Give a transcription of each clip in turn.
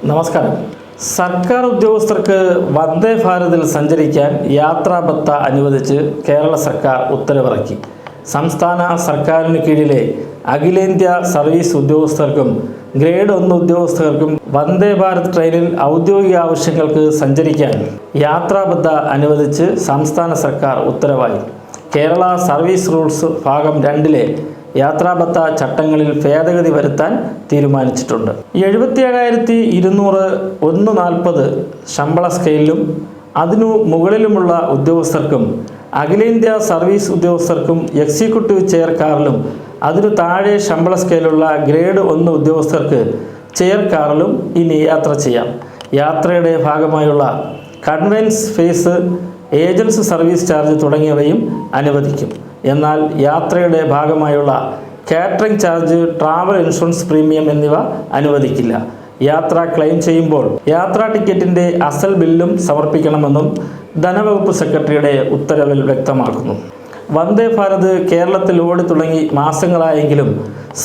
നമസ്കാരം. സർക്കാർ ഉദ്യോഗസ്ഥർക്ക് വന്ദേ ഭാരതിൽ സഞ്ചരിക്കാൻ യാത്രാബത്ത അനുവദിച്ച് കേരള സർക്കാർ ഉത്തരവിറക്കി. സംസ്ഥാന സർക്കാരിന് കീഴിലെ അഖിലേന്ത്യാ സർവീസ് ഉദ്യോഗസ്ഥർക്കും ഗ്രേഡ് 1 ഉദ്യോഗസ്ഥർക്കും വന്ദേ ഭാരത് ട്രെയിനിൽ ഔദ്യോഗിക ആവശ്യങ്ങൾക്ക് സഞ്ചരിക്കാൻ യാത്രാബത്ത അനുവദിച്ച് സംസ്ഥാന സർക്കാർ ഉത്തരവായി. കേരള സർവീസ് റൂൾസ് ഭാഗം 2 യാത്രാബത്ത ചട്ടങ്ങളിൽ ഭേദഗതി വരുത്താൻ തീരുമാനിച്ചിട്ടുണ്ട്. 77,200 140 ശമ്പള സ്കെയിലും അതിനു മുകളിലുമുള്ള ഉദ്യോഗസ്ഥർക്കും അഖിലേന്ത്യാ സർവീസ് ഉദ്യോഗസ്ഥർക്കും എക്സിക്യൂട്ടീവ് ചെയർ കാറിലും അതിനു താഴെ ശമ്പള സ്കെയിലുള്ള ഗ്രേഡ് 1 ഉദ്യോഗസ്ഥർക്ക് ചെയർ കാറിലും ഇനി യാത്ര ചെയ്യാം. യാത്രയുടെ ഭാഗമായുള്ള conveyance fees, agency service charge തുടങ്ങിയവയും അനുവദിക്കും. എന്നാൽ യാത്രയുടെ ഭാഗമായുള്ള catering charge, travel insurance premium എന്നിവ അനുവദിക്കില്ല. യാത്ര ക്ലെയിം ചെയ്യുമ്പോൾ യാത്രാ ടിക്കറ്റിൻ്റെ അസൽ ബില്ലും സമർപ്പിക്കണമെന്നും ധനവകുപ്പ് സെക്രട്ടറിയുടെ ഉത്തരവിൽ വ്യക്തമാക്കുന്നു. വന്ദേ ഭാരത് കേരളത്തിൽ ഓടിത്തുടങ്ങി മാസങ്ങളായെങ്കിലും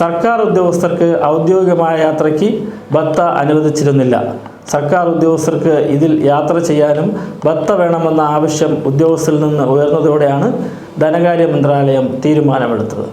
സർക്കാർ ഉദ്യോഗസ്ഥർക്ക് ഔദ്യോഗികമായ യാത്രയ്ക്ക് ബത്ത അനുവദിച്ചിരുന്നില്ല. സർക്കാർ ഉദ്യോഗസ്ഥർക്ക് ഇതിൽ യാത്ര ചെയ്യാനും ബത്ത വേണമെന്ന ആവശ്യം ഉദ്യോഗസ്ഥരിൽ നിന്ന് ഉയർന്നതോടെയാണ് ധനകാര്യ മന്ത്രാലയം തീരുമാനമെടുത്തത്.